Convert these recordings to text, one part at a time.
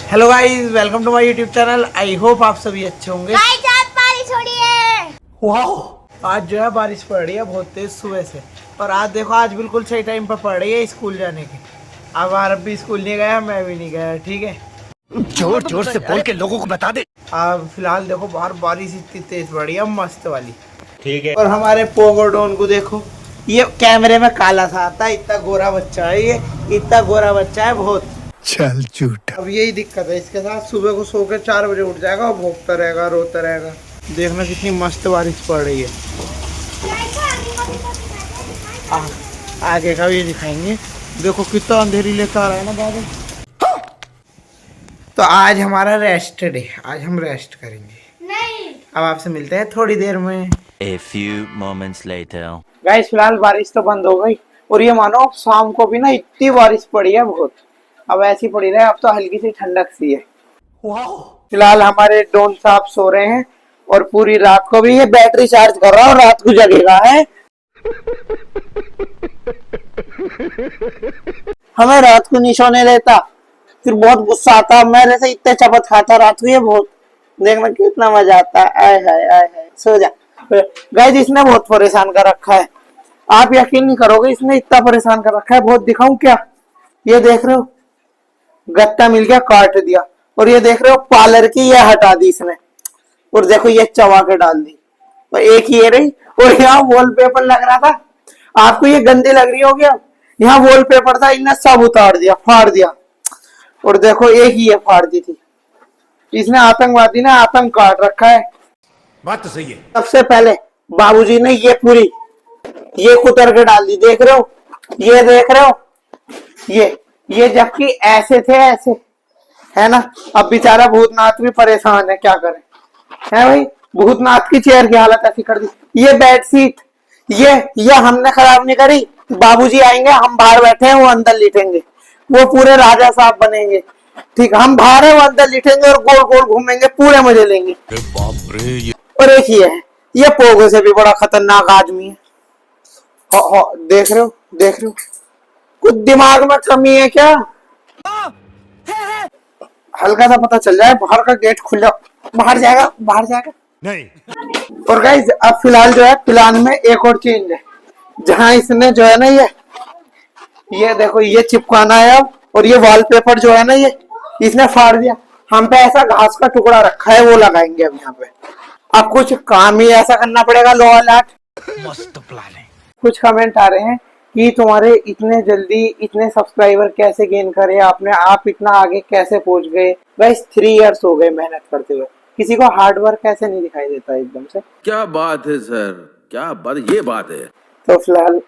Hello guys, welcome to my YouTube channel. I hope आप सभी अच्छे होंगे। गाइस आज बारिश हो रही है। वाह, आज जो है बारिश पड़ रही है बहुत तेज सुबह से। और आज देखो, आज बिल्कुल सही टाइम पर पड़ रही है स्कूल जाने की। अब आरब भी स्कूल नहीं गया, मैं भी नहीं गया, ठीक है। जोर जोर से बोल के लोगों को बता दे। अब फिलहाल देखो बाहर बारिश इतनी तेज पड़ रही है, मस्त वाली। ठीक है। और हमारे पोगोडोन को देखो, ये कैमरे में काला सा आता है, इतना गोरा बच्चा है ये, इतना गोरा बच्चा है बहुत। चल झूठा। अब यही दिक्कत है इसके साथ, सुबह को सो के 4 बजे उठ जाएगा और भोंकता रहेगा, रोता रहेगा। देखना कितनी मस्त बारिश पड़ रही है। आगे का भी दिखाएंगे। देखो कितना अंधेरी लेकर आ रहा है ना बादल। तो आज हमारा रेस्ट डे, आज हम रेस्ट करेंगे। नहीं अब आपसे मिलते हैं थोड़ी देर में। A few moments later. Guys फिलहाल बारिश तो बंद हो गई, और ये मानो शाम को भी ना इतनी बारिश पड़ी है बहुत। अब ऐसी पड़ी रहे, अब तो हल्की सी ठंडक सी है। फिलहाल हमारे डोन साहब सो रहे हैं, और पूरी रात को भी ये बैटरी चार्ज कर रहा है और रात को जगेगा है। हमें रात को नहीं सोने देता, फिर बहुत गुस्सा आता। मेरे से इतने चपत खाता रात को ये बहुत। देखना कितना मजा आता है। आय हाय आय हाय, सो जा। गाइस इसने बहुत परेशान कर रखा है, आप यकीन नहीं करोगे, इसने इतना परेशान कर रखा है। बहुत दिखाऊं क्या? ये देख रहे हो, गत्ता मिल गया, काट दिया। और ये देख रहे हो पार्लर की, ये हटा दी इसने। और देखो ये चबा के डाल दी। और एक ये रही, और यहाँ वॉलपेपर लग रहा था, आपको ये गंदी लग रही होगी। अब यहाँ वॉलपेपर था, इन्हें सब उतार दिया, फाड़ दिया। और देखो एक ही ये फाड़ दी थी। इसने आतंकवादी ने आतंक काट रखा है। बात तो सही है। सबसे पहले बाबूजी ने ये पूरी ये कुतर के डाल दी, देख रहे हो, ये देख रहे हो, ये जबकि ऐसे थे, ऐसे है ना। अब बेचारा भूतनाथ भी परेशान है, क्या करे, है भाई। भूतनाथ की चेयर की हालत ऐसी कर दी। ये बेडशीट ये हमने खराब नहीं करी। बाबूजी आएंगे, हम बाहर बैठे हैं, वो अंदर लेटेंगे, वो पूरे राजा साहब बनेंगे। ठीक, हम बाहर है, वो अंदर लेटेंगे और गोल गोल घूमेंगे, पूरे मजे लेंगे। बाप रे। और एक ही है, ये पोगो से भी बड़ा खतरनाक आदमी है। देख रहे हो, देख रहे हो, कुछ दिमाग में कमी है क्या? हल्का सा पता चल जाए, बाहर का गेट खुला, बाहर जाएगा, बाहर जाएगा नहीं। और गाइस अब फिलहाल जो है, प्लान में एक और चेंज है। जहां इसने जो है ना, ये देखो, ये चिपकाना है अब। और ये वॉलपेपर जो है ना, ये इसने फाड़ दिया। हम पे ऐसा घास का टुकड़ा रखा है, वो लगाएंगे अब यहाँ पे। अब कुछ काम ही ऐसा करना पड़ेगा, लो अलर्ट। मस्त प्लान है। कुछ कमेंट आ रहे हैं कि तुम्हारे इतने जल्दी इतने सब्सक्राइबर कैसे गेन करे आपने, आप इतना आगे कैसे पहुंच गए। गाइस 3 इयर्स हो गए मेहनत करते हुए, किसी को हार्ड वर्क कैसे नहीं दिखाई देता एकदम से। क्या बात है सर, क्या बात, ये बात है। तो फिलहाल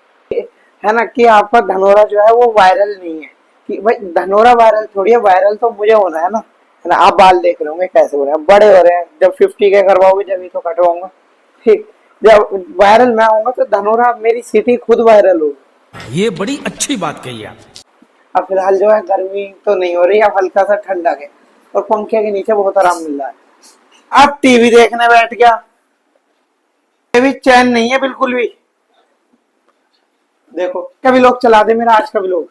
है ना कि आपका धनोरा जो है वो वायरल नहीं है, कि भाई धनोरा वायरल थोड़ी है, वायरल तो मुझे होना है ना। आप बाल देख रहे होंगे कैसे हो रहे हैं, बड़े हो रहे हैं। जब 50 के करवाओगे जब ही तो कटवाऊंगा, ठीक। जब वायरल मैं आऊंगा तो धनोरा, मेरी सिटी खुद वायरल होगी। ये बड़ी अच्छी बात कही आप। अब फिलहाल जो है गर्मी तो नहीं हो रही, अब हल्का सा ठंडा है, और पंखे के नीचे बहुत आराम मिल रहा है। अब टीवी देखने बैठ गया, ये भी चैन नहीं है बिल्कुल भी। देखो कभी लोग चला दे मेरा आज का व्लॉग।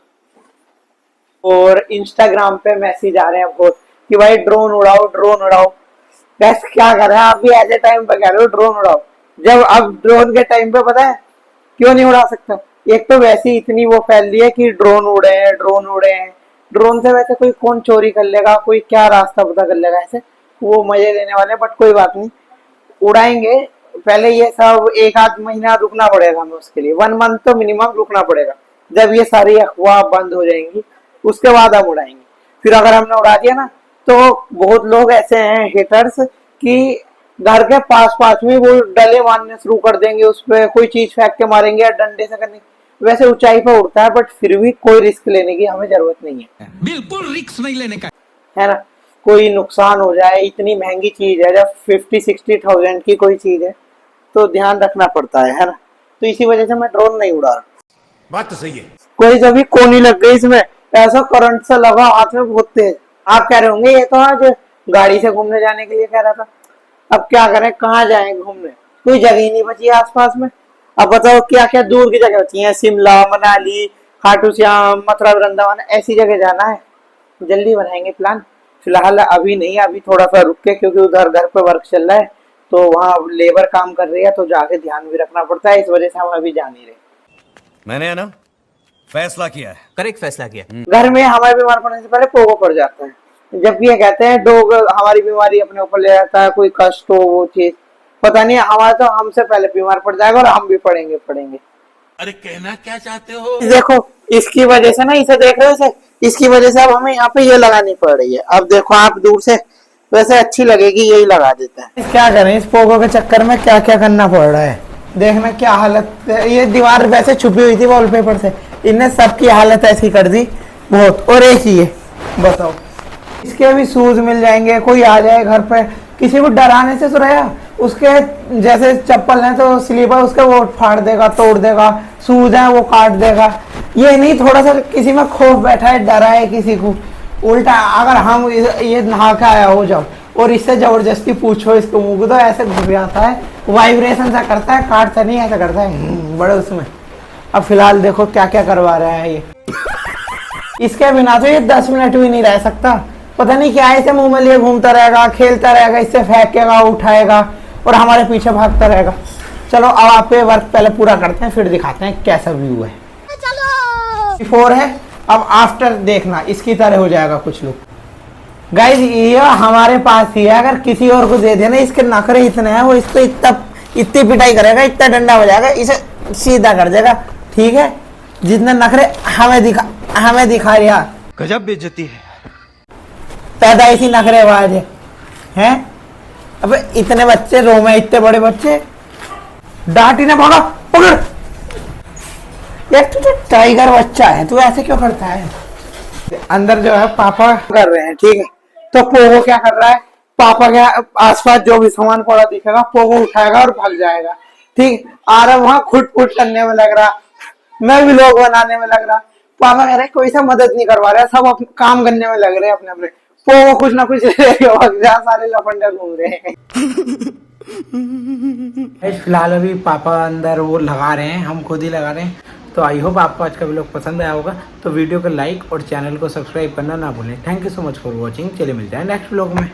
और इंस्टाग्राम पे मैसेज आ रहे हैं बहुत कि भाई ड्रोन उड़ाओ, ड्रोन उड़ाओ। बस क्या कर रहे हैं आप भी ऐसे टाइम पे कह रहे हो ड्रोन उड़ाओ, जब अब ड्रोन के टाइम पे पता है क्यों नहीं उड़ा सकता। एक तो वैसे ही इतनी वो फैल रही है कि ड्रोन उड़े हैं, ड्रोन उड़े हैं। ड्रोन से वैसे कोई कौन चोरी कर लेगा, कोई क्या रास्ता पता कर लेगा, ऐसे वो मजे लेने वाले। बट कोई बात नहीं, उड़ाएंगे। पहले ये सब 1 आध महीना रुकना पड़ेगा हमें उसके लिए, 1 मंथ तो मिनिमम रुकना पड़ेगा। जब ये सारी अफवाह बंद हो जाएंगी उसके बाद हम उड़ाएंगे। फिर अगर हमने उड़ा दिया ना, तो बहुत लोग ऐसे हैं हेटर्स कि घर के पास पास में वो डले मारने शुरू कर देंगे, उस पर कोई चीज फेंक के मारेंगे या डंडे से करने। वैसे ऊंचाई पर उड़ता है, बट फिर भी कोई रिस्क लेने की हमें जरूरत नहीं है। बिल्कुल रिस्क नहीं लेने का, है ना। कोई नुकसान हो जाए, इतनी महंगी चीज है, जब 50-60,000 की कोई चीज है तो ध्यान रखना पड़ता है ना। तो इसी वजह से मैं ड्रोन नहीं उड़ा रहा। बात तो सही है। कोई जब भी कोनी लग गई इसमें, ऐसा करंट सा लगा हाथ में बहुत तेज। आप कह रहे होंगे ये तो आज गाड़ी से घूमने जाने के लिए कह रहा था। अब क्या करें, कहाँ जाएं घूमने, कोई जगह ही नहीं बची आसपास में। अब बताओ क्या क्या दूर की जगह बची है, शिमला, मनाली, खाटू श्याम, मथुरा, वृंदावन, ऐसी जगह जाना है। जल्दी बनाएंगे प्लान, फिलहाल अभी नहीं, अभी थोड़ा सा रुक के, क्योंकि उधर घर पे वर्क चल रहा है तो वहाँ लेबर काम कर रही है, तो जाके ध्यान भी रखना पड़ता है, इस वजह से हम अभी जा नहीं रहे। मैंने है ना फैसला किया है। करेक्ट फैसला किया। घर में हमारे बीमार पड़ने से पहले पोगो पड़ जाता है, जबकि ये कहते हैं डॉग हमारी बीमारी अपने ऊपर ले जाता है, कोई कष्ट हो वो चीज, पता नहीं हमारा तो हमसे पहले बीमार पड़ जाएगा और हम भी पड़ेंगे। अरे कहना क्या चाहते हो? देखो इसकी वजह से ना, इसे देख रहे हो इसे, इसकी वजह से अब हमें यहाँ पे ये लगानी पड़ रही है। अब देखो आप दूर से वैसे अच्छी लगेगी, यही लगा देता है। क्या करें, इस पोगो के चक्कर में क्या क्या करना पड़ रहा है, देखना क्या हालत है। ये दीवार वैसे छुपी हुई थी वॉलपेपर से, इनने सबकी हालत ऐसी कर दी बहुत। और एक ही है, बताओ, इसके भी शूज मिल जाएंगे, कोई आ जाए घर पे किसी को डराने से तो रहा, उसके जैसे चप्पल है तो स्लीपर उसके वो फाड़ देगा, तोड़ देगा, शूज है वो काट देगा। ये नहीं थोड़ा सा किसी में खौफ बैठा है, डरा है किसी को, उल्टा अगर हम ये नहा के आया हो जब और इससे जबरदस्ती पूछो इसको मुंह को, तो ऐसे घुस आता है, वाइब्रेशन सा करता है, काटता नहीं ऐसा करता है बड़े उसमें। अब फिलहाल देखो क्या क्या करवा रहा है ये। इसके बिना तो ये 10 मिनट भी नहीं रह सकता, पता नहीं क्या है, इसे मुंह में लिए घूमता रहेगा, खेलता रहेगा, इससे फेंकेगा, उठाएगा और हमारे पीछे भागता रहेगा। चलो अब आप ये वर्क पहले पूरा करते हैं, फिर दिखाते हैं कैसा व्यू है। चलो 4 है, अब आफ्टर देखना इसकी तरह हो जाएगा कुछ लोग। गाइस ये हमारे पास ही है, अगर किसी और को दे देना, इसके नखरे इतने हैं, वो इसको इतनी पिटाई करेगा, इतना डंडा हो जाएगा, इसे सीधा कर देगा, ठीक है। जितने नखरे हमें दिखा रहा, गजब बेइज्जती है। पैदा इसी नखरेबाज हैं। अबे इतने बच्चे रो में, इतने बड़े बच्चे, डांटी ना, भागा पकड़। यार तू तो टाइगर बच्चा है, तू ऐसे क्यों करता है। अंदर जो है पापा कर रहे हैं, ठीक है, तो पोगो क्या कर रहा है, पापा के आसपास जो भी सामान पड़ा दिखेगा पोगो उठाएगा और भाग जाएगा, ठीक। आ वहां खुट करने में लग रहा, मैं भी लोग बनाने में लग रहा, पापा कह रहे कोई सा मदद नहीं करवा रहा, सब काम करने में लग रहे हैं अपने। पोगो कुछ ना कुछ सारे लफंडे घूम रहे हैं। फिलहाल अभी पापा अंदर वो लगा रहे हैं, हम खुद ही लगा रहे हैं। तो आई होप आपको आज का व्लॉग पसंद आया होगा, तो वीडियो को लाइक और चैनल को सब्सक्राइब करना ना भूलें। Thank you so much for watching. चलिए मिलते हैं नेक्स्ट व्लॉग में।